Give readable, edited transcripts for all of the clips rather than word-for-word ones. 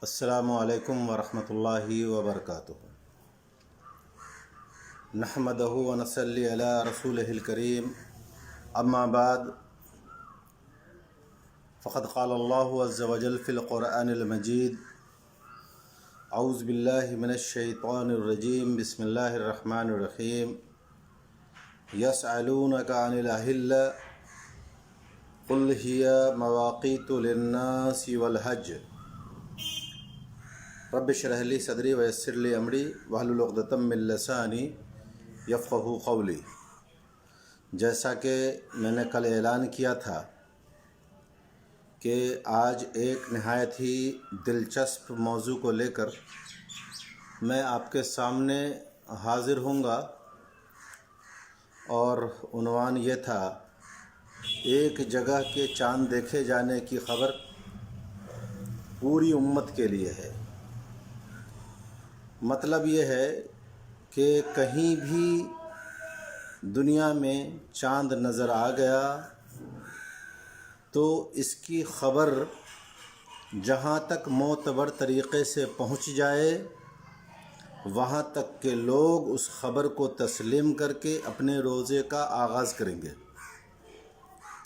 السلام علیکم ورحمۃ اللہ وبرکاتہ۔ نحمدہ ونصلی علی رسولہ الکریم، اما بعد، فقد قال اللہ عز وجل فی القرآن المجید: اعوذ باللہ من الشیطان الرجیم، بسم اللہ الرحمن الرحیم۔ یسألونک عن الأہلة قل ہی مواقیت للناس والحج رب اشرح لی صدری ویسر لی امری واحلل عقدۃ من لسانی یفقہوا قولی۔ جیسا کہ میں نے کل اعلان کیا تھا کہ آج ایک نہایت ہی دلچسپ موضوع کو لے کر میں آپ کے سامنے حاضر ہوں گا، اور عنوان یہ تھا: ایک جگہ کے چاند دیکھے جانے کی خبر پوری امت کے لیے ہے۔ مطلب یہ ہے کہ کہیں بھی دنیا میں چاند نظر آ گیا تو اس کی خبر جہاں تک معتبر طریقے سے پہنچ جائے، وہاں تک کہ لوگ اس خبر کو تسلیم کر کے اپنے روزے کا آغاز کریں گے۔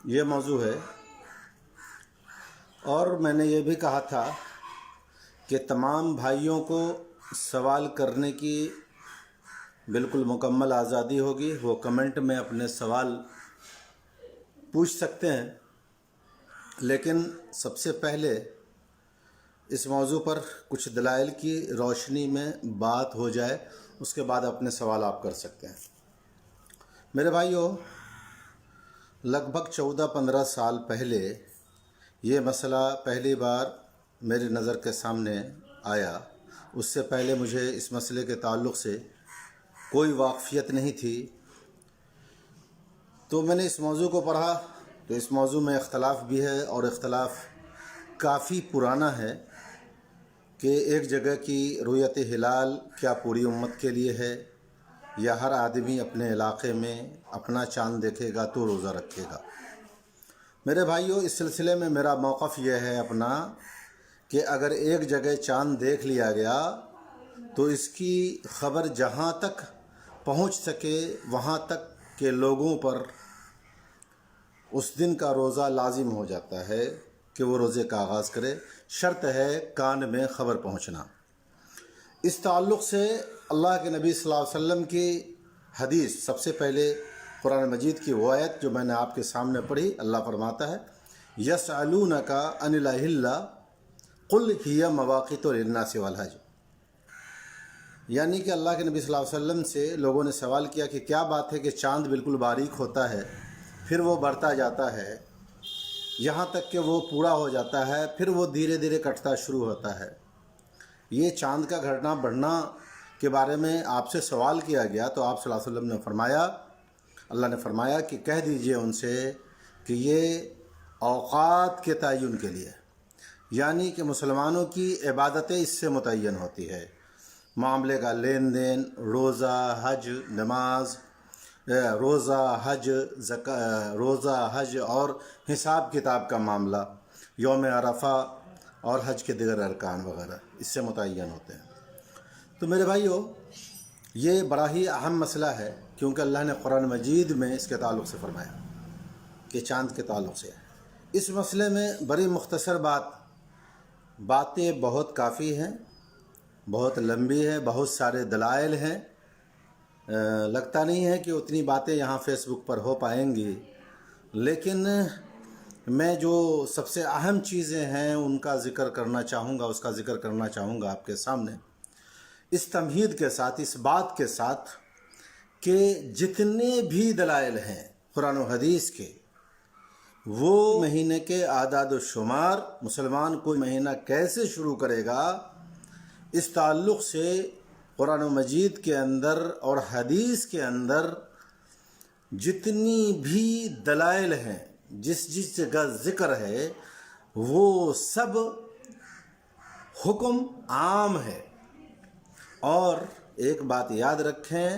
یہ موضوع ہے۔ اور میں نے یہ بھی کہا تھا کہ تمام بھائیوں کو سوال کرنے کی بالکل مکمل آزادی ہوگی، وہ کمنٹ میں اپنے سوال پوچھ سکتے ہیں، لیکن سب سے پہلے اس موضوع پر کچھ دلائل کی روشنی میں بات ہو جائے، اس کے بعد اپنے سوال آپ کر سکتے ہیں۔ میرے بھائیوں، لگ بھگ 14-15 سال پہلے یہ مسئلہ پہلی بار میری نظر کے سامنے آیا۔ اس سے پہلے مجھے اس مسئلے کے تعلق سے کوئی واقفیت نہیں تھی، تو میں نے اس موضوع کو پڑھا تو اس موضوع میں اختلاف بھی ہے، اور اختلاف کافی پرانا ہے کہ ایک جگہ کی رؤیت ہلال کیا پوری امت کے لیے ہے، یا ہر آدمی اپنے علاقے میں اپنا چاند دیکھے گا تو روزہ رکھے گا۔ میرے بھائیوں، اس سلسلے میں میرا موقف یہ ہے اپنا کہ اگر ایک جگہ چاند دیکھ لیا گیا تو اس کی خبر جہاں تک پہنچ سکے وہاں تک کے لوگوں پر اس دن کا روزہ لازم ہو جاتا ہے کہ وہ روزے کا آغاز کرے۔ شرط ہے کان میں خبر پہنچنا۔ اس تعلق سے اللہ کے نبی صلی اللہ علیہ وسلم کی حدیث، سب سے پہلے قرآن مجید کی وہ آیت جو میں نے آپ کے سامنے پڑھی، اللہ فرماتا ہے: یسألونک عن الأہلة قل ہی مواقیت للناس والحج۔ یعنی کہ اللہ کے نبی صلی اللہ علیہ وسلم سے لوگوں نے سوال کیا کہ کیا بات ہے کہ چاند بالکل باریک ہوتا ہے، پھر وہ بڑھتا جاتا ہے یہاں تک کہ وہ پورا ہو جاتا ہے، پھر وہ دھیرے دھیرے کٹتا شروع ہوتا ہے۔ یہ چاند کا گھٹنا بڑھنا کے بارے میں آپ سے سوال کیا گیا تو آپ صلی اللہ علیہ وسلم نے فرمایا، اللہ نے فرمایا کہ کہہ دیجئے ان سے کہ یہ اوقات کے تعین کے لیے، یعنی کہ مسلمانوں کی عبادتیں اس سے متعین ہوتی ہے۔ معاملے کا لین دین، روزہ، حج، نماز، روزہ، حج اور حساب کتاب کا معاملہ، یوم عرفہ اور حج کے دیگر ارکان وغیرہ اس سے متعین ہوتے ہیں۔ تو میرے بھائیوں، یہ بڑا ہی اہم مسئلہ ہے، کیونکہ اللہ نے قرآن مجید میں اس کے تعلق سے فرمایا کہ چاند کے تعلق سے۔ اس مسئلے میں بڑی مختصر باتیں بہت کافی ہیں، بہت لمبی ہے، بہت سارے دلائل ہیں۔ لگتا نہیں ہے کہ اتنی باتیں یہاں فیس بک پر ہو پائیں گی، لیکن میں جو سب سے اہم چیزیں ہیں ان کا ذکر کرنا چاہوں گا، اس کا ذکر کرنا چاہوں گا آپ کے سامنے، اس تمہید کے ساتھ، اس بات کے ساتھ کہ جتنے بھی دلائل ہیں قرآن و حدیث کے، وہ مہینے کے اعداد و شمار، مسلمان کوئی مہینہ کیسے شروع کرے گا، اس تعلق سے قرآن و مجید کے اندر اور حدیث کے اندر جتنی بھی دلائل ہیں، جس جگہ ذکر ہے، وہ سب حکم عام ہے۔ اور ایک بات یاد رکھیں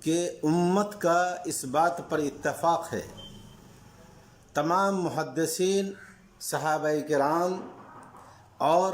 کہ امت کا اس بات پر اتفاق ہے، تمام محدثین، صحابہ کرام اور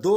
2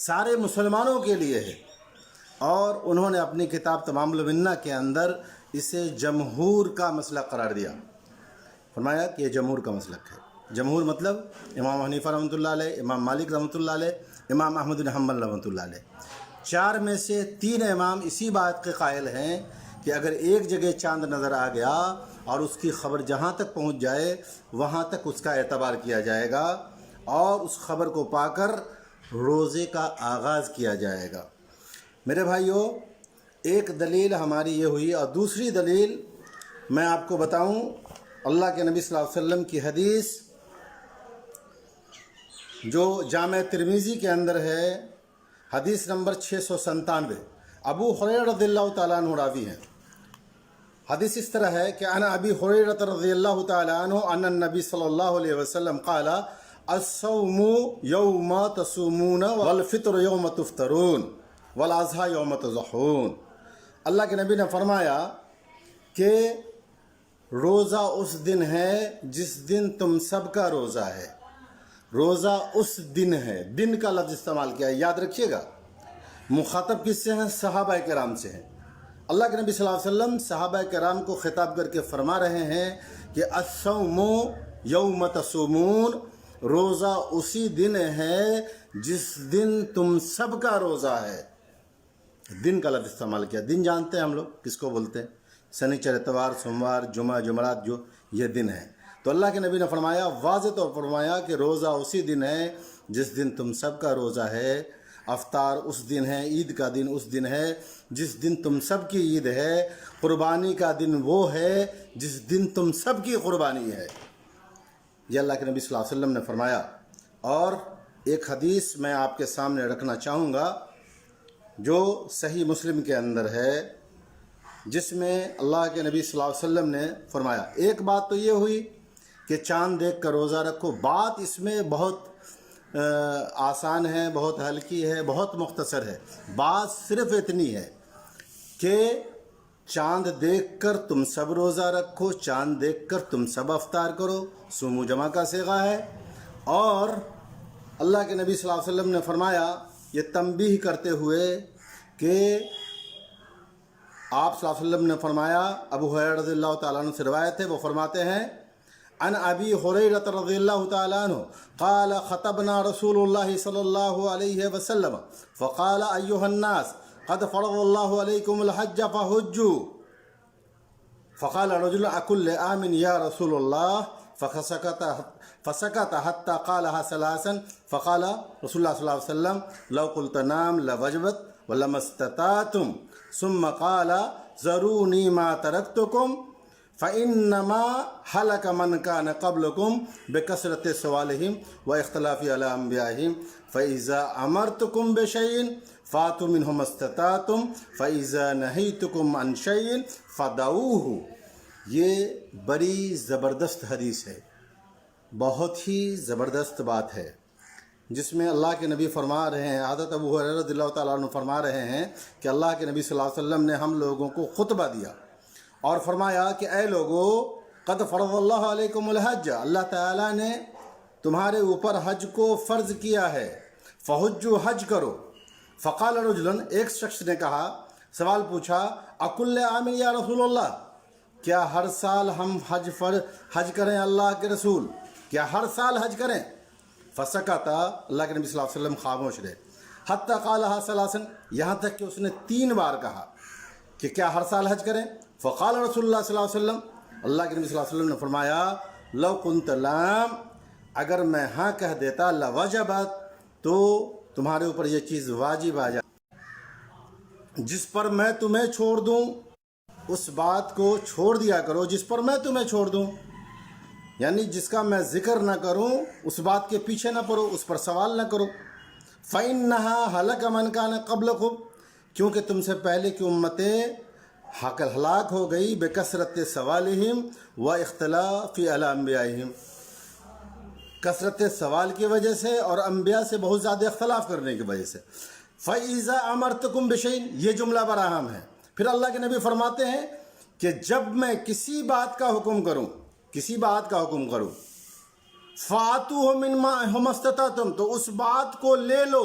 سارے مسلمانوں کے لیے ہے، اور انہوں نے اپنی کتاب تمام المنہ کے اندر اسے جمہور کا مسلک قرار دیا، فرمایا کہ یہ جمہور کا مسلک ہے۔ جمہور مطلب امام حنیفہ رحمۃ اللہ علیہ، امام مالک رحمۃ اللہ علیہ، امام احمد بن حنبل رحمۃ اللہ علیہ، 4 میں سے 3 امام اسی بات کے قائل ہیں کہ اگر ایک جگہ چاند نظر آ گیا اور اس کی خبر جہاں تک پہنچ جائے وہاں تک اس کا اعتبار کیا جائے گا اور اس خبر کو پا کر روزے کا آغاز کیا جائے گا۔ میرے بھائیوں، ایک دلیل ہماری یہ ہوئی، اور دوسری دلیل میں آپ کو بتاؤں، اللہ کے نبی صلی اللہ علیہ وسلم کی حدیث جو جامع ترمذی کے اندر ہے، حدیث نمبر 697، ابو ہریرہ رضی اللہ تعالیٰ عنہ راوی ہیں۔ حدیث اس طرح ہے کہ انا ابی ہریرہ رضی اللہ تعالیٰ عنہ ان النبی صلی اللہ علیہ وسلم قال الصوم یوم تصومون والفطر یوم تفطرون والاضحى یوم تضحون۔ اللہ کے نبی نے فرمایا کہ روزہ اس دن ہے جس دن تم سب کا روزہ ہے۔ روزہ اس دن ہے، دن کا لفظ استعمال کیا ہے، یاد رکھیے گا۔ مخاطب کس سے ہیں؟ صحابہ کرام سے ہیں۔ اللہ کے نبی صلی اللہ علیہ وسلم صحابہ کرام کو خطاب کر کے فرما رہے ہیں کہ الصوم یوم تصومون، روزہ اسی دن ہے جس دن تم سب کا روزہ ہے۔ دن کا لفظ استعمال کیا۔ دن جانتے ہیں ہم لوگ کس کو بولتے ہیں؟ سنیچر، اتوار، سوموار، جمعہ، جمعرات، جو یہ دن ہے۔ تو اللہ کے نبی نے فرمایا، واضح طور پر فرمایا کہ روزہ اسی دن ہے جس دن تم سب کا روزہ ہے، افطار اس دن ہے، عید کا دن اس دن ہے جس دن تم سب کی عید ہے، قربانی کا دن وہ ہے جس دن تم سب کی قربانی ہے۔ یہ اللہ کے نبی صلی اللہ علیہ وسلم نے فرمایا۔ اور ایک حدیث میں آپ کے سامنے رکھنا چاہوں گا جو صحیح مسلم کے اندر ہے، جس میں اللہ کے نبی صلی اللہ علیہ وسلم نے فرمایا، ایک بات تو یہ ہوئی کہ چاند دیکھ کر روزہ رکھو، بات اس میں بہت آسان ہے، بہت ہلکی ہے، بہت مختصر ہے۔ بات صرف اتنی ہے کہ چاند دیکھ کر تم سب روزہ رکھو، چاند دیکھ کر تم سب افطار کرو، سومو جمع کا صیغہ ہے۔ اور اللہ کے نبی صلی اللہ علیہ وسلم نے فرمایا، یہ تنبیہ کرتے ہوئے کہ آپ صلی اللہ علیہ وسلم نے فرمایا، ابو ہریرہ رضی اللہ تعالیٰ عنہ سے روایت ہے، وہ فرماتے ہیں عن ابی ہریرہ رضی اللہ تعالیٰ عنہ قال خطبنا رسول اللہ صلی اللہ علیہ وسلم فقال ایھا الناس قد فرض اللہ علیکم الحج فحجوا فقال رجل اکل عام یا رسول اللہ فسکت حتى قالها ثلاثا فقال رسول اللہ صلی اللہ علیہ وسلم لو قلت نام لوجبت ولما استطعتم ثم قال ذروني ما تركتكم فإنما هلك من كان قبلكم بكثرة سؤالهم واختلاف على أنبيائهم فإذا أمرتكم بشيء فاتوا منه ما استطعتم فإذا نهيتكم عن شيء فدعوه۔ یہ بڑی زبردست حدیث ہے، بہت ہی زبردست بات ہے، جس میں اللہ کے نبی فرما رہے ہیں، حضرت ابو ہریرہ رضی اللہ تعالیٰ عنہ فرما رہے ہیں کہ اللہ کے نبی صلی اللہ علیہ وسلم نے ہم لوگوں کو خطبہ دیا اور فرمایا کہ اے لوگو قد فرض اللہ علیکم الحج، اللہ تعالیٰ نے تمہارے اوپر حج کو فرض کیا ہے، فحجوا، حج کرو۔ فقال رجل، ایک شخص نے کہا، سوال پوچھا، اکل عام یا رسول اللہ، کیا ہر سال ہم حج کریں اللہ کے رسول، کیا ہر سال حج کریں؟ فسکت، اللہ کے نبی صلی اللہ علیہ وسلم خاموش رہے، حتی قالها ثلاثا، یہاں تک کہ اس نے 3 بار کہا کہ کیا ہر سال حج کریں؟ فقال رسول اللہ صلی اللہ علیہ وسلم، اللہ کے نبی صلی اللہ علیہ وسلم نے فرمایا، لو کنت لام، اگر میں ہاں کہہ دیتا، لوجبت، تو تمہارے اوپر یہ چیز واجب آ جائے، جس پر میں تمہیں چھوڑ دوں اس بات کو چھوڑ دیا کرو، جس پر میں تمہیں چھوڑ دوں، یعنی جس کا میں ذکر نہ کروں اس بات کے پیچھے نہ پڑو، اس پر سوال نہ کرو۔ فَإِنَّهَا هَلَكَ مَنْ كَانَ قَبْلَكُمْ، کیونکہ تم سے پہلے کی امتیں ہلاک ہو گئی، بکثرت سوالہم و اختلاف علی انبیائہم، کثرت سوال کی وجہ سے اور انبیاء سے بہت زیادہ اختلاف کرنے کی وجہ سے۔ فَإِذَا أَمَرْتُكُمْ بِشَيْءٍ، یہ جملہ بڑا اہم ہے۔ پھر اللہ کے نبی فرماتے ہیں کہ جب میں کسی بات کا حکم کروں، کسی بات کا حکم کروں، فَآتُوهُ مِنْ مَا اسْتَطَعْتُمْ، تو اس بات کو لے لو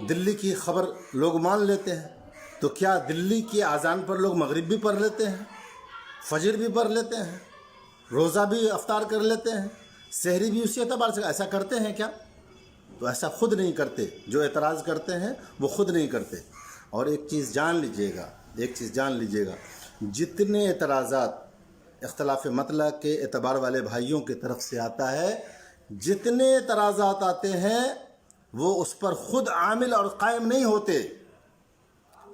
دلی کی خبر لوگ مان لیتے ہیں، تو کیا دلی کی اذان پر لوگ مغرب بھی پڑھ لیتے ہیں، فجر بھی پڑھ لیتے ہیں، روزہ بھی افطار کر لیتے ہیں، سحری بھی اسی اعتبار سے ایسا کرتے ہیں کیا؟ تو ایسا خود نہیں کرتے، جو اعتراض کرتے ہیں وہ خود نہیں کرتے۔ اور ایک چیز جان لیجئے گا، جتنے اعتراضات اختلاف مطلق کے اعتبار والے بھائیوں کی طرف سے آتا ہے، جتنے اعتراضات آتے ہیں وہ اس پر خود عامل اور قائم نہیں ہوتے،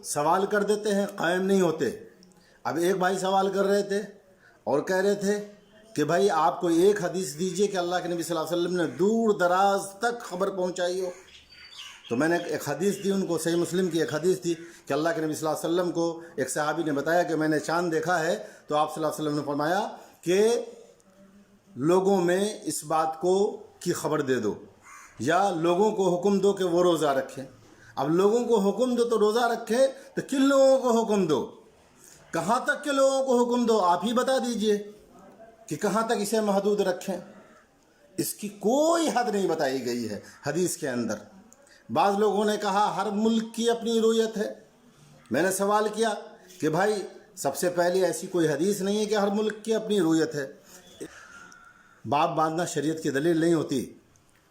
سوال کر دیتے ہیں، قائم نہیں ہوتے۔ اب ایک بھائی سوال کر رہے تھے اور کہہ رہے تھے کہ بھائی آپ کو ایک حدیث دیجئے کہ اللہ کے نبی صلی اللہ علیہ وسلم نے دور دراز تک خبر پہنچائی ہو۔ تو میں نے ایک حدیث دی ان کو، صحیح مسلم کی ایک حدیث تھی کہ اللہ کے نبی صلی اللہ علیہ وسلم کو ایک صحابی نے بتایا کہ میں نے چاند دیکھا ہے، تو آپ صلی اللہ علیہ وسلم نے فرمایا کہ لوگوں میں اس بات کی خبر دے دو، یا لوگوں کو حکم دو کہ وہ روزہ رکھیں۔ اب لوگوں کو حکم دو تو روزہ رکھیں، تو کن لوگوں کو حکم دو؟ کہاں تک کے لوگوں کو حکم دو؟ آپ ہی بتا دیجئے کہ کہاں تک اسے محدود رکھیں۔ اس کی کوئی حد نہیں بتائی گئی ہے حدیث کے اندر۔ بعض لوگوں نے کہا ہر ملک کی اپنی رویت ہے۔ میں نے سوال کیا کہ بھائی سب سے پہلے ایسی کوئی حدیث نہیں ہے کہ ہر ملک کی اپنی رویت ہے۔ باب باندھنا شریعت کی دلیل نہیں ہوتی۔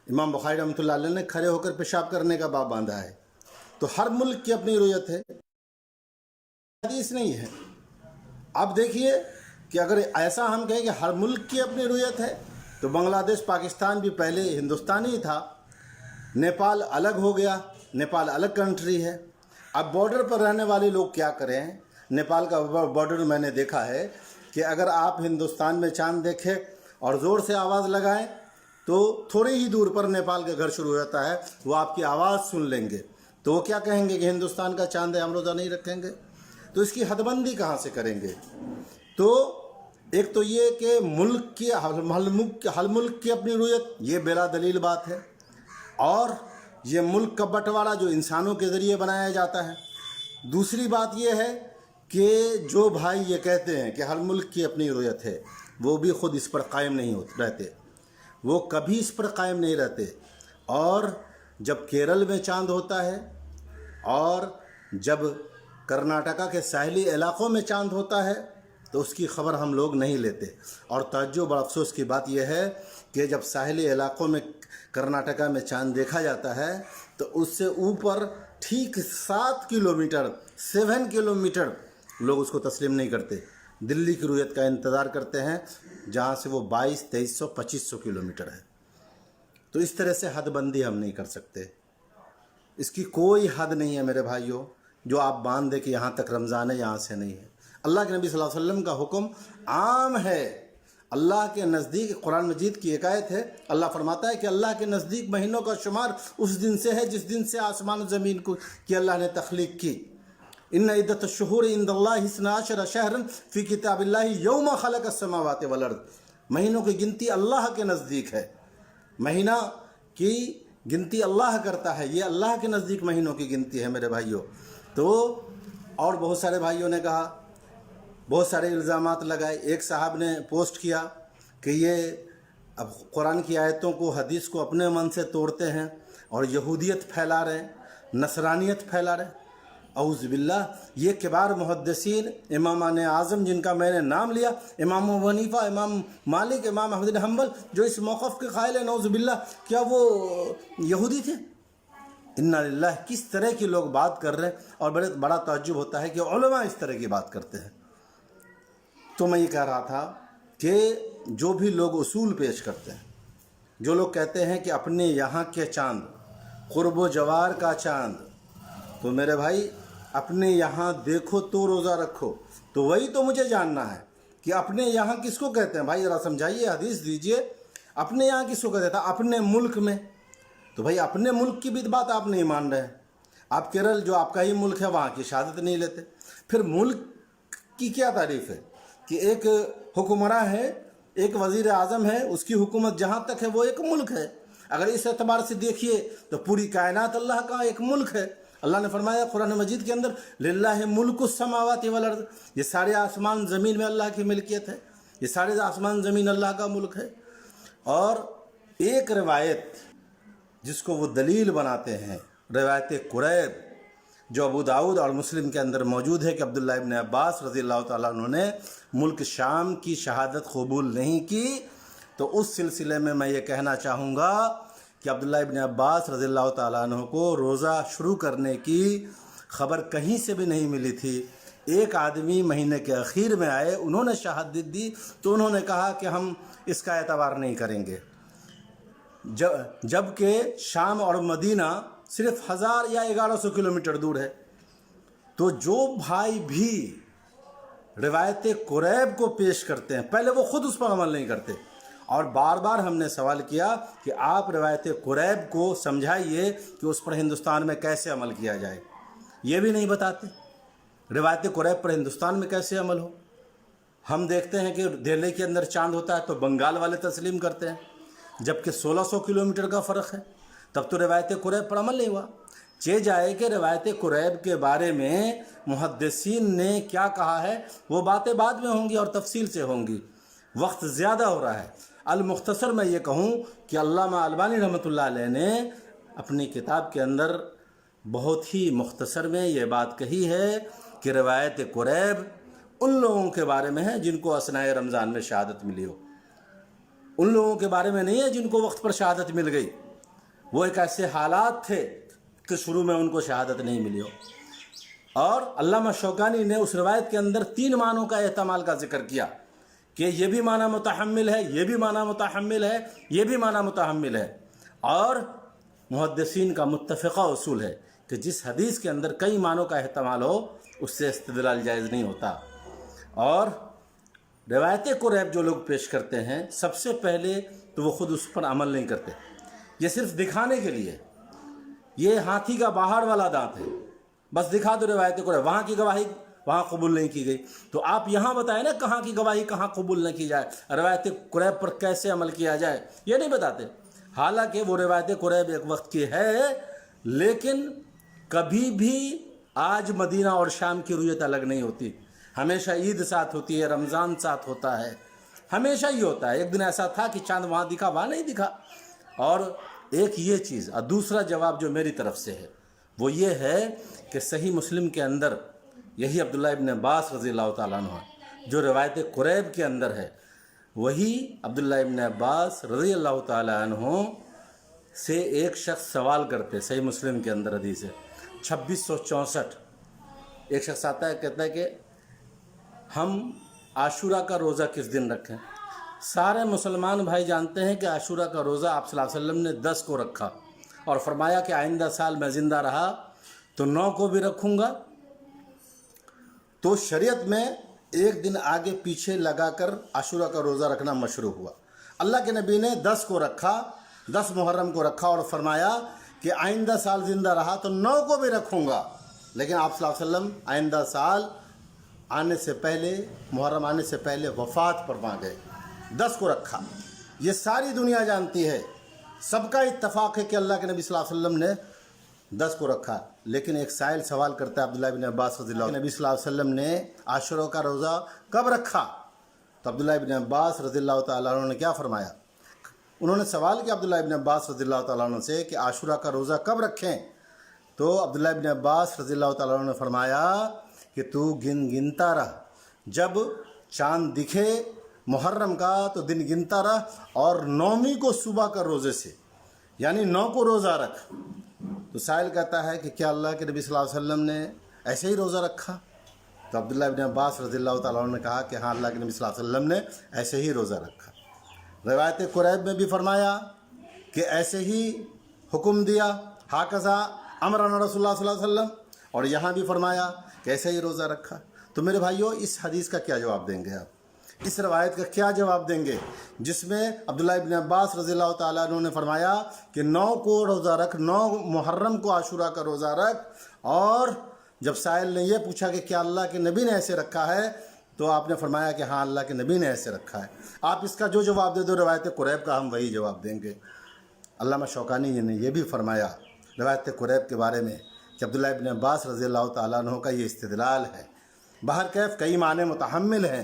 امام بخاری رحمۃ اللہ علیہ نے کھڑے ہو کر پیشاب کرنے کا باب باندھا ہے، تو ہر ملک کی اپنی رویت ہے، حدیث نہیں ہے۔ اب دیکھیے کہ اگر ایسا ہم کہیں کہ ہر ملک کی اپنی رویت ہے، تو بنگلہ دیش پاکستان بھی پہلے ہندوستانی تھا، نیپال الگ ہو گیا، نیپال الگ کنٹری ہے۔ اب بارڈر پر رہنے والے لوگ کیا کریں؟ نیپال کا بارڈر میں نے دیکھا ہے کہ اگر آپ ہندوستان میں چاند دیکھیں اور زور سے آواز لگائیں تو تھوڑی ہی دور پر نیپال کا گھر شروع ہو جاتا ہے، وہ آپ کی آواز سن لیں گے، تو وہ کیا کہیں گے کہ ہندوستان کا چاند ہے، ہم روزہ نہیں رکھیں گے۔ تو اس کی حد بندی کہاں سے کریں گے؟ تو ایک تو یہ کہ ہر ملک کی اپنی رویت، یہ بلا دلیل بات ہے، اور یہ ملک کا بٹوارا جو انسانوں کے ذریعے بنایا جاتا ہے۔ دوسری بات یہ ہے کہ جو بھائی یہ کہتے ہیں کہ ہر ملک کی اپنی رویت ہے، وہ بھی خود اس پر قائم نہیں رہتے، وہ کبھی اس پر قائم نہیں رہتے۔ اور جب کیرل میں چاند ہوتا ہے اور جب کرناٹکا کے ساحلی علاقوں میں چاند ہوتا ہے تو اس کی خبر ہم لوگ نہیں لیتے۔ اور تعجب اور افسوس کی بات یہ ہے کہ جب ساحلی علاقوں میں کرناٹکا میں چاند دیکھا جاتا ہے تو اس سے اوپر ٹھیک 7 کلومیٹر لوگ اس کو تسلیم نہیں کرتے، دلی کی رویت کا انتظار کرتے ہیں، جہاں سے وہ 2200 2500 کلومیٹر ہے۔ تو اس طرح سے حد بندی ہم نہیں کر سکتے، اس کی کوئی حد نہیں ہے میرے بھائیوں، جو آپ باندھ دیں کہ یہاں تک رمضان ہے، یہاں سے نہیں ہے۔ اللہ کے نبی صلی اللہ علیہ وسلم کا حکم عام ہے۔ اللہ کے نزدیک قرآن مجید کی ایک آیت ہے، اللہ فرماتا ہے کہ اللہ کے نزدیک مہینوں کا شمار اس دن سے ہے جس دن سے آسمان و زمین کو کی اللہ نے تخلیق کی۔ ان عدت الشہور عند اللہ 12 شہرا فی کتاب اللہ یوم خلق السماوات والارض۔ مہینوں کی گنتی اللہ کے نزدیک ہے، مہینہ کی گنتی اللہ کرتا ہے، یہ اللہ کے نزدیک مہینوں کی گنتی ہے میرے بھائیوں۔ تو اور بہت سارے بھائیوں نے کہا، بہت سارے الزامات لگائے۔ ایک صاحب نے پوسٹ کیا کہ یہ اب قرآن کی آیتوں کو، حدیث کو اپنے من سے توڑتے ہیں اور یہودیت پھیلا رہے ہیں، نصرانیت پھیلا رہے ہیں۔ اعوذ باللہ، یہ کبار محدثین، امامان اعظم جن کا میں نے نام لیا، امام ابو حنیفہ، امام مالک، امام احمد بن حنبل، جو اس موقف کے قائل ہیں، نعوذ باللہ، کیا وہ یہودی تھے؟ انا للہ، کس طرح کی لوگ بات کر رہے ہیں، اور بڑا تعجب ہوتا ہے کہ علماء اس طرح کی بات کرتے ہیں۔ تو میں یہ کہہ رہا تھا کہ جو بھی لوگ اصول پیش کرتے ہیں، جو لوگ کہتے ہیں کہ اپنے یہاں کے چاند، قرب و جوار کا چاند، تو میرے بھائی اپنے یہاں دیکھو تو روزہ رکھو۔ تو وہی تو مجھے جاننا ہے کہ اپنے یہاں کس کو کہتے ہیں؟ بھائی ذرا سمجھائیے، حدیث دیجئے، اپنے یہاں کس کو کہتے تھا؟ اپنے ملک میں۔ تو بھائی اپنے ملک کی بھی بات آپ نہیں مان رہے ہیں۔ آپ کیرل جو آپ کا ہی ملک ہے، وہاں کی شہادت نہیں لیتے۔ پھر ملک کی کیا تعریف ہے کہ ایک حکمراں ہے، ایک وزیر اعظم ہے، اس کی حکومت جہاں تک ہے وہ ایک ملک ہے۔ اگر اس اعتبار سے دیکھیے تو پوری کائنات اللہ کا ایک ملک ہے۔ اللہ نے فرمایا قرآن مجید کے اندر للہ ملک السماوات والارض، یہ سارے آسمان زمین میں اللہ کی ملکیت ہے، یہ سارے آسمان زمین اللہ کا ملک ہے۔ اور ایک روایت جس کو وہ دلیل بناتے ہیں روایت قریب جو ابو داؤد اور مسلم کے اندر موجود ہے کہ عبداللہ ابن عباس رضی اللہ تعالیٰ عنہ نے ملک شام کی شہادت قبول نہیں کی، تو اس سلسلے میں یہ کہنا چاہوں گا کہ عبداللہ ابن عباس رضی اللہ تعالیٰ عنہ کو روزہ شروع کرنے کی خبر کہیں سے بھی نہیں ملی تھی۔ ایک آدمی مہینے کے اخیر میں آئے، انہوں نے شہادت دی تو انہوں نے کہا کہ ہم اس کا اعتبار نہیں کریں گے، جبکہ شام اور مدینہ صرف 1000 یا 1100 کلومیٹر دور ہے۔ تو جو بھائی بھی روایت قریب کو پیش کرتے ہیں، پہلے وہ خود اس پر عمل نہیں کرتے، اور بار بار ہم نے سوال کیا کہ آپ روایت قریب کو سمجھائیے کہ اس پر ہندوستان میں کیسے عمل کیا جائے، یہ بھی نہیں بتاتے۔ روایت قریب پر ہندوستان میں کیسے عمل ہو؟ ہم دیکھتے ہیں کہ دہلی کے اندر چاند ہوتا ہے تو بنگال والے تسلیم کرتے ہیں، جبکہ 1600 کلومیٹر کا فرق ہے، تب تو روایت قریب پر عمل نہیں ہوا۔ چہ جائے کہ روایت قریب کے بارے میں محدثین نے کیا کہا ہے وہ باتیں بعد میں ہوں گی اور تفصیل سے ہوں گی، وقت زیادہ ہو رہا ہے۔ المختصر میں یہ کہوں کہ علامہ البانی رحمۃ اللہ علیہ نے اپنی کتاب کے اندر بہت ہی مختصر میں یہ بات کہی ہے کہ روایت قریب ان لوگوں کے بارے میں ہے جن کو اثناء رمضان میں شہادت ملی ہو، ان لوگوں کے بارے میں نہیں ہے جن کو وقت پر شہادت مل گئی۔ وہ ایک ایسے حالات تھے کہ شروع میں ان کو شہادت نہیں ملی ہو۔ اور علامہ شوکانی نے اس روایت کے اندر 3 معنوں کا احتمال کا ذکر کیا کہ یہ بھی معنی متحمل ہے، یہ بھی معنی متحمل ہے، یہ بھی معنی متحمل ہے۔ اور محدثین کا متفقہ اصول ہے کہ جس حدیث کے اندر کئی معنوں کا احتمال ہو اس سے استدلال جائز نہیں ہوتا۔ اور روایت قریب جو لوگ پیش کرتے ہیں، سب سے پہلے تو وہ خود اس پر عمل نہیں کرتے، یہ صرف دکھانے کے لیے، یہ ہاتھی کا باہر والا دانت ہے، بس دکھا دو روایت قریب، وہاں کی گواہی وہاں قبول نہیں کی گئی، تو آپ یہاں بتائیں نا کہاں کی گواہی کہاں قبول نہ کی جائے، روایت قریب پر کیسے عمل کیا جائے، یہ نہیں بتاتے۔ حالانکہ وہ روایت قریب ایک وقت کی ہے، لیکن کبھی بھی آج مدینہ اور شام کی رویت الگ نہیں ہوتی، ہمیشہ عید ساتھ ہوتی ہے، رمضان ساتھ ہوتا ہے، ہمیشہ ہی ہوتا ہے۔ ایک دن ایسا تھا کہ چاند وہاں دکھا وہاں نہیں دکھا۔ اور ایک یہ چیز، اور دوسرا جواب جو میری طرف سے ہے وہ یہ ہے کہ صحیح مسلم کے اندر یہی عبداللہ ابن عباس رضی اللہ تعالیٰ عنہ جو روایت قریب کے اندر ہے، وہی عبداللہ ابن عباس رضی اللہ تعالیٰ عنہ سے ایک شخص سوال کرتے، صحیح مسلم کے اندر حدیث ہے 2664۔ ایک شخص آتا ہے، کہتا ہے کہ ہم عاشورہ کا روزہ کس دن رکھیں؟ سارے مسلمان بھائی جانتے ہیں کہ عاشورہ کا روزہ آپ صلی اللہ علیہ وسلم نے 10 کو رکھا اور فرمایا کہ آئندہ سال میں زندہ رہا تو 9 کو بھی رکھوں گا۔ تو شریعت میں ایک دن آگے پیچھے لگا کر عاشورہ کا روزہ رکھنا مشروع ہوا۔ اللہ کے نبی نے 10 کو رکھا، 10 محرم کو رکھا اور فرمایا کہ آئندہ سال زندہ رہا تو 9 کو بھی رکھوں گا، لیکن آپ صلی اللہ علیہ وسلم آئندہ سال آنے سے پہلے، محرم آنے سے پہلے وفات فرما گئے، 10 کو رکھا۔ یہ ساری دنیا جانتی ہے، سب کا اتفاق ہے کہ اللہ کے نبی صلی اللہ علیہ وسلم نے 10 کو رکھا۔ لیکن ایک سائل سوال کرتا ہے عبداللہ ابن عباس رضی اللہ عنہ، نبی صلی اللہ علیہ وسلم نے عاشورہ کا روزہ کب رکھا؟ تو عبداللہ ابن عباس رضی اللہ تعالیٰ عنہ نے کیا فرمایا؟ انہوں نے سوال کیا عبداللہ ابن عباس رضی اللہ تعالیٰ عنہ سے کہ عاشورہ کا روزہ کب رکھیں؟ تو عبداللہ ابن عباس رضی اللہ تعالیٰ عنہ نے فرمایا کہ تو گنتا رہ، جب چاند دکھے محرم کا تو دن گنتا رہ، اور 9ویں کو صبح کا روزے سے، یعنی 9 کو روزہ رکھ۔ تو سائل کہتا ہے کہ کیا اللہ کے نبی صلی اللہ علیہ وسلم نے ایسے ہی روزہ رکھا؟ تو عبداللہ ابن عباس رضی اللہ تعالیٰ عنہ نے کہا کہ ہاں، اللہ کے نبی صلی اللہ علیہ وسلم نے ایسے ہی روزہ رکھا۔ روایت قریب میں بھی فرمایا کہ ایسے ہی حکم دیا، ہاکذا امرنا رسول اللہ صلی اللہ علیہ وسلم، اور یہاں بھی فرمایا کہ ایسے ہی روزہ رکھا۔ تو میرے بھائیو، اس حدیث کا کیا جواب دیں گے آپ؟ اس روایت کا کیا جواب دیں گے جس میں عبداللہ ابن عباس رضی اللہ تعالیٰ عنہ نے فرمایا کہ 9 کو روزہ رکھ، 9 محرم کو عاشورہ کا روزہ رکھ، اور جب سائل نے یہ پوچھا کہ کیا اللہ کے نبی نے ایسے رکھا ہے تو آپ نے فرمایا کہ ہاں، اللہ کے نبی نے ایسے رکھا ہے۔ آپ اس کا جو جواب دے دو روایت قریب کا، ہم وہی جواب دیں گے۔ علامہ شوکانی نے یہ بھی فرمایا روایت قریب کے بارے میں کہ عبداللہ ابن عباس رضی اللہ تعالیٰ عنہ کا یہ استدلال ہے۔ بہرکیف کئی معنی متحمل ہیں،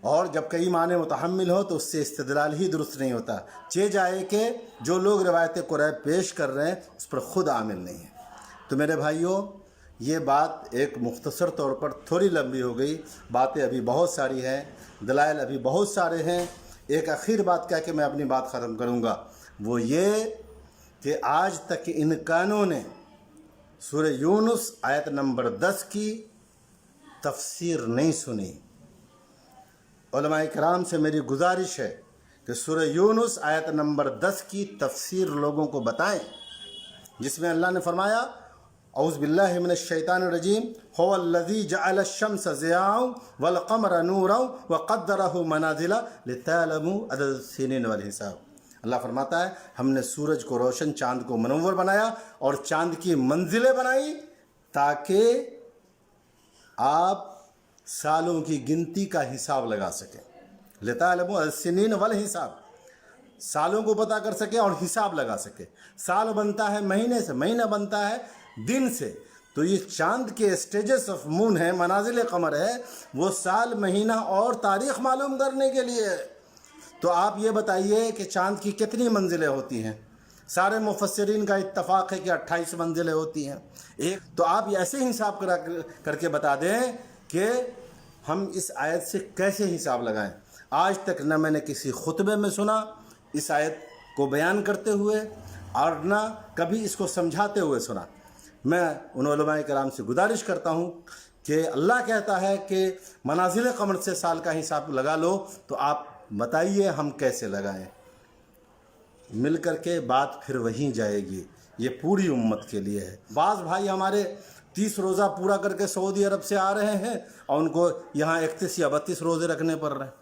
اور جب کئی معنی متحمل ہو تو اس سے استدلال ہی درست نہیں ہوتا، چہ جائے کہ جو لوگ روایت قریب پیش کر رہے ہیں اس پر خود عامل نہیں ہے۔ تو میرے بھائیوں، یہ بات ایک مختصر طور پر تھوڑی لمبی ہو گئی، باتیں ابھی بہت ساری ہیں، دلائل ابھی بہت سارے ہیں۔ ایک آخر بات کہہ کے میں اپنی بات ختم کروں گا، وہ یہ کہ آج تک ان کانوں نے سورہ یونس آیت نمبر 10 کی تفسیر نہیں سنی۔ علماء کرام سے میری گزارش ہے کہ سورہ یونس آیت نمبر 10 کی تفسیر لوگوں کو بتائیں، جس میں اللہ نے فرمایا اعوذ باللہ من الشیطان الرجیم هو الذی جعل الشمس ضیاء والقمر نورا وقدرہ منازل لتعلموا عدد السنین والحساب۔ اللہ فرماتا ہے ہم نے سورج کو روشن، چاند کو منور بنایا اور چاند کی منزلیں بنائی تاکہ آپ سالوں کی گنتی کا حساب لگا سکیں۔ لتعلموا عدد السنین والحساب، سالوں کو پتہ کر سکے اور حساب لگا سکے۔ سال بنتا ہے مہینے سے، مہینہ بنتا ہے دن سے، تو یہ چاند کے اسٹیجز آف مون ہے، منازل قمر ہے، وہ سال، مہینہ اور تاریخ معلوم کرنے کے لیے ہے۔ تو آپ یہ بتائیے کہ چاند کی کتنی منزلیں ہوتی ہیں؟ سارے مفسرین کا اتفاق ہے کہ 28 منزلیں ہوتی ہیں۔ تو آپ ایسے حساب کر کے بتا دیں کہ ہم اس آیت سے کیسے حساب لگائیں۔ آج تک نہ میں نے کسی خطبے میں سنا اس آیت کو بیان کرتے ہوئے، اور نہ کبھی اس کو سمجھاتے ہوئے سنا۔ میں ان علماء کرام سے گزارش کرتا ہوں کہ اللہ کہتا ہے کہ منازل قمر سے سال کا حساب لگا لو، تو آپ بتائیے ہم کیسے لگائیں۔ مل کر کے بات پھر وہیں جائے گی، یہ پوری امت کے لیے ہے۔ بعض بھائی ہمارے 30 روزہ پورا کر کے سعودی عرب سے آ رہے ہیں اور ان کو یہاں 31 یا 32 روزے رکھنے پڑ رہے ہیں۔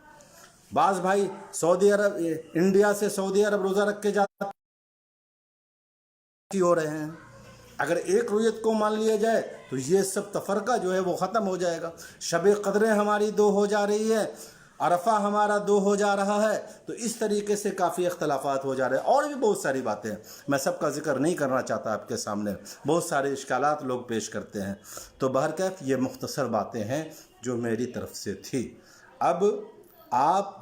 بعض بھائی سعودی عرب، انڈیا سے سعودی عرب روزہ رکھ کے جاتے ہو رہے ہیں۔ اگر ایک رویت کو مان لیا جائے تو یہ سب تفرقہ جو ہے وہ ختم ہو جائے گا۔ شب قدریں ہماری 2 ہو جا رہی ہے، عرفہ ہمارا 2 ہو جا رہا ہے، تو اس طریقے سے کافی اختلافات ہو جا رہے ہیں۔ اور بھی بہت ساری باتیں ہیں، میں سب کا ذکر نہیں کرنا چاہتا آپ کے سامنے، بہت سارے اشکالات لوگ پیش کرتے ہیں۔ تو بہرکیف یہ مختصر باتیں ہیں جو میری طرف سے تھی۔ اب آپ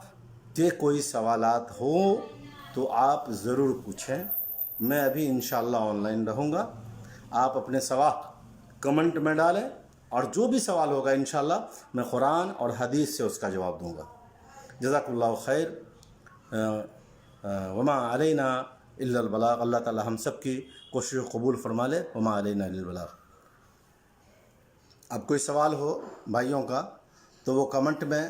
کے کوئی سوالات ہوں تو آپ ضرور پوچھیں، میں ابھی انشاءاللہ آن لائن رہوں گا۔ آپ اپنے سوال کمنٹ میں ڈالیں، اور جو بھی سوال ہوگا انشاءاللہ میں قرآن اور حدیث سے اس کا جواب دوں گا۔ جزاک اللہ خیر، وما علینا الا البلاغ۔ اللہ تعالی ہم سب کی کوشش قبول فرما لے، وما علینا الا البلاغ۔ اب کوئی سوال ہو بھائیوں کا تو وہ کمنٹ میں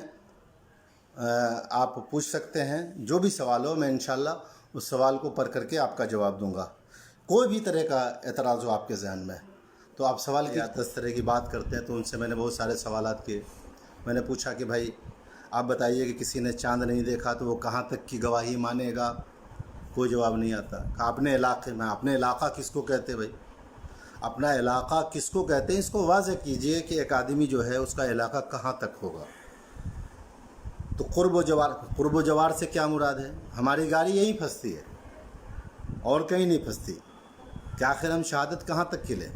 آپ پوچھ سکتے ہیں، جو بھی سوال ہو میں انشاءاللہ اس سوال کو پڑھ کر کے آپ کا جواب دوں گا۔ کوئی بھی طرح کا اعتراض ہو آپ کے ذہن میں تو آپ سوال کیا 10 طرح کی بات کرتے ہیں، تو ان سے میں نے بہت سارے سوالات کیے۔ میں نے پوچھا کہ بھائی آپ بتائیے کہ کسی نے چاند نہیں دیکھا تو وہ کہاں تک کی گواہی مانے گا؟ کوئی جواب نہیں آتا۔ اپنے علاقے میں، اپنے علاقہ کس کو کہتے ہیں بھائی؟ اپنا علاقہ کس کو کہتے ہیں؟ اس کو واضح کیجئے کہ ایک آدمی جو ہے اس کا علاقہ کہاں تک ہوگا۔ تو قرب و جوار سے کیا مراد ہے؟ ہماری گاڑی یہیں پھنستی ہے اور کہیں نہیں پھنستی، کہ آخر ہم شہادت کہاں تک کی لیں؟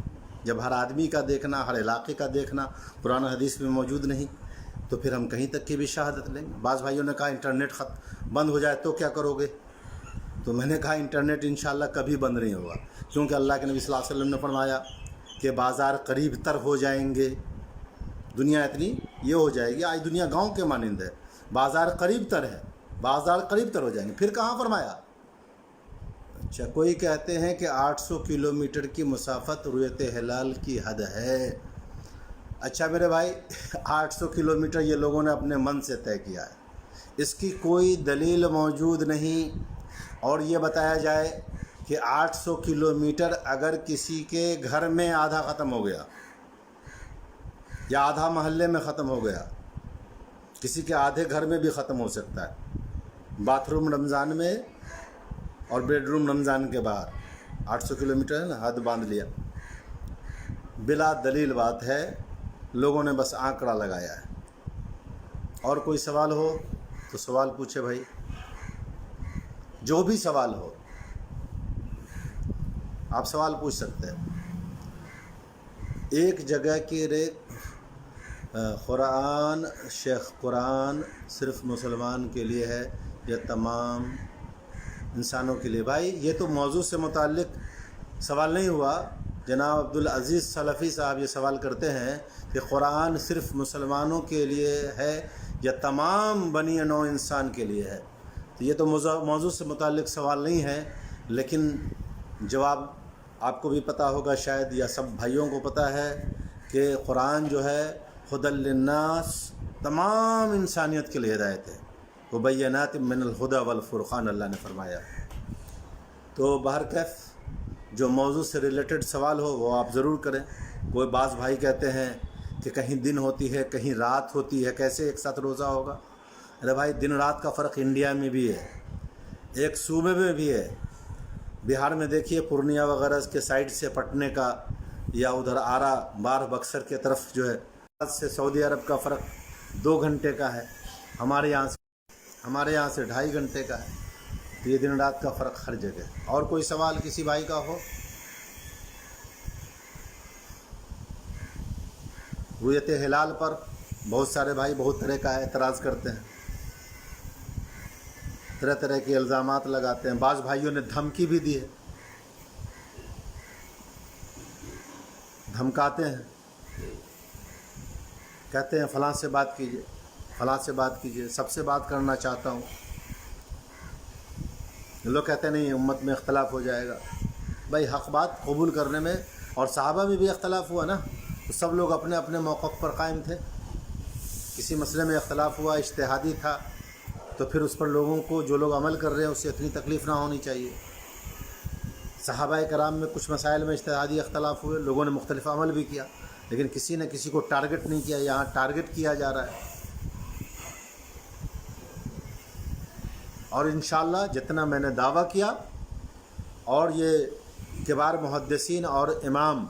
جب ہر آدمی کا دیکھنا، ہر علاقے کا دیکھنا قرآن حدیث میں موجود نہیں، تو پھر ہم کہیں تک کی بھی شہادت لیں گے۔ بعض بھائیوں نے کہا انٹرنیٹ بند ہو جائے تو کیا کرو گے؟ تو میں نے کہا انٹرنیٹ انشاءاللہ کبھی بند نہیں ہوگا، کیونکہ اللہ کے نبی صلی اللہ علیہ وسلم نے فرمایا کہ بازار قریب تر ہو جائیں گے، دنیا اتنی یہ ہو جائے گی۔ آج دنیا گاؤں کے مانند ہے، بازار قریب تر ہے، بازار قریب تر ہو جائیں گے۔ پھر کہاں فرمایا؟ اچھا، کوئی کہتے ہیں کہ 800 کلومیٹر کی مسافت رؤیت ہلال کی حد ہے۔ اچھا میرے بھائی، 800 کلومیٹر یہ لوگوں نے اپنے من سے طے کیا ہے، اس کی کوئی دلیل موجود نہیں۔ اور یہ بتایا جائے کہ 800 کلومیٹر اگر کسی کے گھر میں آدھا ختم ہو گیا یا آدھا محلے میں ختم ہو گیا، کسی کے آدھے گھر میں بھی ختم ہو سکتا ہے، باتھ روم رمضان میں اور بیڈ روم رمضان کے باہر 800 کلومیٹر ہے نا، حد باندھ لیا۔ بلا دلیل بات ہے، لوگوں نے بس آنکڑا لگایا ہے۔ اور کوئی سوال ہو تو سوال پوچھے بھائی، جو بھی سوال ہو آپ سوال پوچھ سکتے ہیں۔ ایک جگہ کی ریت قرآن قرآن صرف مسلمان کے لیے ہے یا تمام انسانوں کے لیے؟ بھائی یہ تو موضوع سے متعلق سوال نہیں ہوا. جناب عبدالعزیز سلفی صاحب یہ سوال کرتے ہیں کہ قرآن صرف مسلمانوں کے لیے ہے یا تمام بنی نوع انسان کے لیے ہے. تو یہ تو موضوع سے متعلق سوال نہیں ہے، لیکن جواب آپ کو بھی پتہ ہوگا شاید، یا سب بھائیوں کو پتہ ہے کہ قرآن جو ہے ہدی للناس، تمام انسانیت کے لیے ہدایت ہے. وبینات من الہدی والفرقان اللہ نے فرمایا. تو بہرکیف جو موضوع سے ریلیٹڈ سوال ہو وہ آپ ضرور کریں. کوئی بعض بھائی کہتے ہیں کہ کہیں دن ہوتی ہے کہیں رات ہوتی ہے، کیسے ایک ساتھ روزہ ہوگا؟ ارے بھائی دن رات کا فرق انڈیا میں بھی ہے، ایک صوبے میں بھی ہے. بہار میں دیکھیے پورنیہ وغیرہ کے سائڈ سے پٹنے کا، یا ادھر آرا بار بکسر کے طرف جو ہے سے سعودی عرب کا فرق 2 گھنٹے کا ہے، ہمارے یہاں سے 2.5 گھنٹے کا ہے. تو یہ دن رات کا فرق ہر جگہ. اور کوئی سوال کسی بھائی کا ہو؟ رؤیت ہلال پر بہت سارے بھائی بہت طرح کا اعتراض کرتے ہیں، طرح طرح کے الزامات لگاتے ہیں. بعض بھائیوں نے دھمکی بھی دی ہے، دھمکاتے ہیں، کہتے ہیں فلاں سے بات کیجئے، فلاں سے بات کیجئے، سب سے بات کرنا چاہتا ہوں. لوگ کہتے ہیں نہیں امت میں اختلاف ہو جائے گا. بھائی حق بات قبول کرنے میں، اور صحابہ میں بھی اختلاف ہوا نا، تو سب لوگ اپنے اپنے موقف پر قائم تھے. کسی مسئلے میں اختلاف ہوا، اجتہادی تھا، تو پھر اس پر لوگوں کو، جو لوگ عمل کر رہے ہیں، اس سے اتنی تکلیف نہ ہونی چاہیے. صحابہ کرام میں کچھ مسائل میں اجتہادی اختلاف ہوئے، لوگوں نے مختلف عمل بھی کیا، لیکن کسی نے کسی کو ٹارگٹ نہیں کیا. یہاں ٹارگٹ کیا جا رہا ہے. اور انشاءاللہ جتنا میں نے دعویٰ کیا، اور یہ کبار محدثین اور امام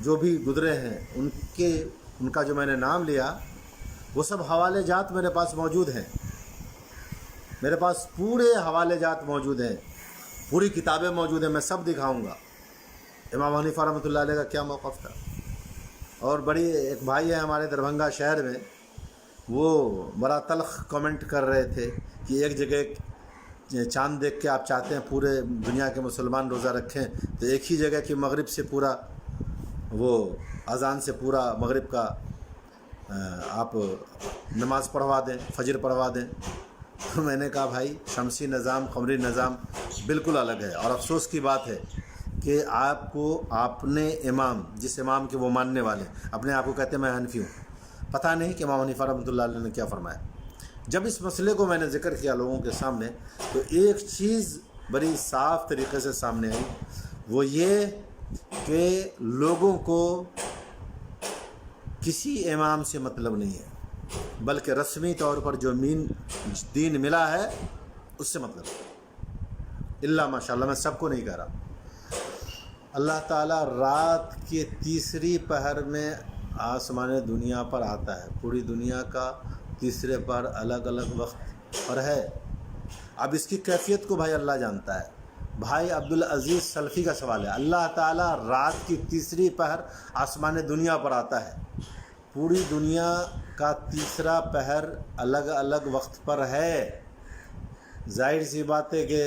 جو بھی گزرے ہیں ان کا جو میں نے نام لیا، وہ سب حوالے جات میرے پاس موجود ہیں. میرے پاس پورے حوالے جات موجود ہیں، پوری کتابیں موجود ہیں. میں سب دکھاؤں گا امام حنیفہ رحمۃ اللہ علیہ کا کیا موقف تھا. اور بڑی ایک بھائی ہے ہمارے دربھنگہ شہر میں، وہ بڑا تلخ کمنٹ کر رہے تھے کہ ایک جگہ چاند دیکھ کے آپ چاہتے ہیں پورے دنیا کے مسلمان روزہ رکھیں، تو ایک ہی جگہ کی مغرب سے پورا، وہ اذان سے پورا مغرب کا آپ نماز پڑھوا دیں، فجر پڑھوا دیں. تو میں نے کہا بھائی شمسی نظام قمری نظام بالکل الگ ہے. اور افسوس کی بات ہے کہ آپ کو اپنے امام، جس امام کے وہ ماننے والے، اپنے آپ کو کہتے ہیں میں حنفی ہوں، پتہ نہیں کہ امام حنیفہ رحمۃ اللہ علیہ نے کیا فرمایا. جب اس مسئلے کو میں نے ذکر کیا لوگوں کے سامنے، تو ایک چیز بڑی صاف طریقے سے سامنے آئی، وہ یہ کہ لوگوں کو کسی امام سے مطلب نہیں ہے، بلکہ رسمی طور پر جو دین ملا ہے اس سے مطلب ہے. اللہ ماشاءاللہ، میں سب کو نہیں کہہ رہا. اللہ تعالیٰ رات کے تیسری پہر میں آسمان دنیا پر آتا ہے. پوری دنیا کا تیسرے پہر الگ الگ وقت پر ہے. اب اس کی کیفیت کو بھائی اللہ جانتا ہے. بھائی عبدالعزیز سلفی کا سوال ہے، اللہ تعالیٰ رات کی تیسری پہر آسمان دنیا پر آتا ہے. پوری دنیا کا تیسرا پہر الگ الگ وقت پر ہے. ظاہر سی بات ہے کہ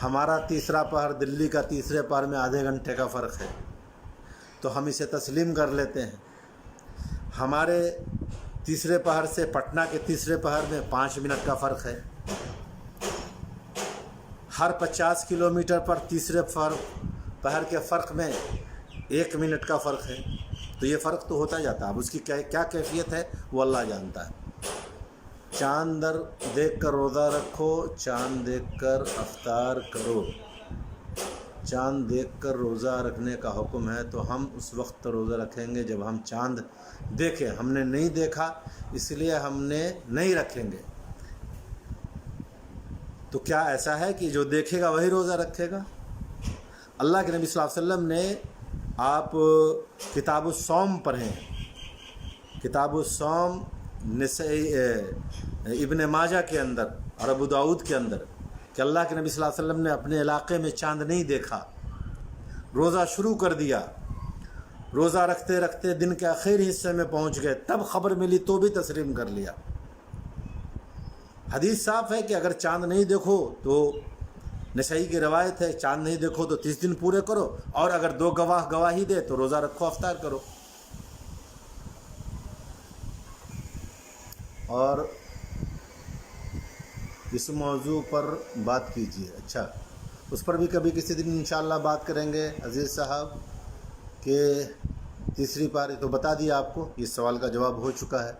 ہمارا تیسرا پہر دلی کا تیسرے پہر میں آدھے گھنٹے کا فرق ہے، تو ہم اسے تسلیم کر لیتے ہیں. ہمارے تیسرے پہر سے پٹنہ کے تیسرے پہر میں 5 منٹ کا فرق ہے. ہر 50 کلومیٹر پر تیسرے پہر کے فرق میں 1 منٹ کا فرق ہے. تو یہ فرق تو ہوتا جاتا ہے. اب اس کی کیا کیفیت ہے وہ اللہ جانتا ہے. چاند دیکھ کر روزہ رکھو، چاند دیکھ کر افطار کرو. چاند دیکھ کر روزہ رکھنے کا حکم ہے، تو ہم اس وقت روزہ رکھیں گے جب ہم چاند دیکھیں. ہم نے نہیں دیکھا اس لیے ہم نے نہیں رکھیں گے. تو کیا ایسا ہے کہ جو دیکھے گا وہی روزہ رکھے گا؟ اللہ کے نبی صلی اللہ علیہ وسلم نے، آپ کتاب الصوم پڑھیں، کتاب الصوم ابن ماجہ کے اندر اور ابو داؤد کے اندر، کہ اللہ کے نبی صلی اللہ علیہ وسلم نے اپنے علاقے میں چاند نہیں دیکھا، روزہ شروع کر دیا، روزہ رکھتے رکھتے دن کے آخری حصے میں پہنچ گئے، تب خبر ملی تو بھی تسلیم کر لیا۔ حدیث صاف ہے کہ اگر چاند نہیں دیکھو تو نسائی کی روایت ہے، چاند نہیں دیکھو تو 30 دن پورے کرو، اور اگر 2 گواہ گواہی دے تو روزہ رکھو، افطار کرو۔ اور اس موضوع پر بات کیجیے۔ اچھا، اس پر بھی کبھی کسی دن انشاءاللہ بات کریں گے عزیز صاحب، کہ تیسری پاری تو بتا دیا آپ کو، اس سوال کا جواب ہو چکا ہے۔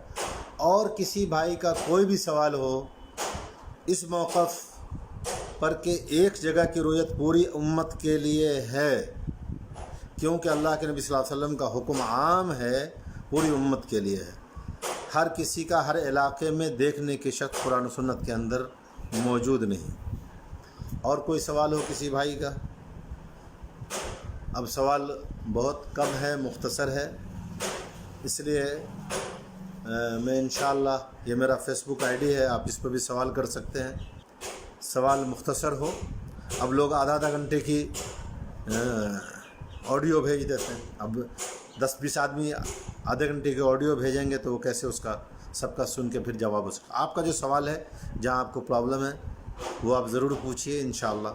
اور کسی بھائی کا کوئی بھی سوال ہو اس موقف پر کہ ایک جگہ کی رؤیت پوری امت کے لیے ہے، کیونکہ اللہ کے نبی صلی اللہ علیہ وسلم کا حکم عام ہے، پوری امت کے لیے ہے، ہر کسی کا ہر علاقے میں دیکھنے کی شرط قرآن و سنت کے اندر موجود نہیں۔ اور کوئی سوال ہو کسی بھائی کا؟ اب سوال بہت کم ہے، مختصر ہے، اس لیے میں انشاءاللہ، یہ میرا فیس بک آئی ڈی ہے، آپ اس پہ بھی سوال کر سکتے ہیں۔ سوال مختصر ہو، اب لوگ آدھا گھنٹے کی آڈیو بھیج دیتے ہیں، اب 10-20 آدمی آدھے گھنٹے کی آڈیو بھیجیں گے تو وہ کیسے اس کا سب کا سن کے پھر جواب ہو سکتا۔ آپ کا جو سوال ہے، جہاں آپ کو پرابلم ہے وہ آپ ضرور پوچھیے انشاءاللہ۔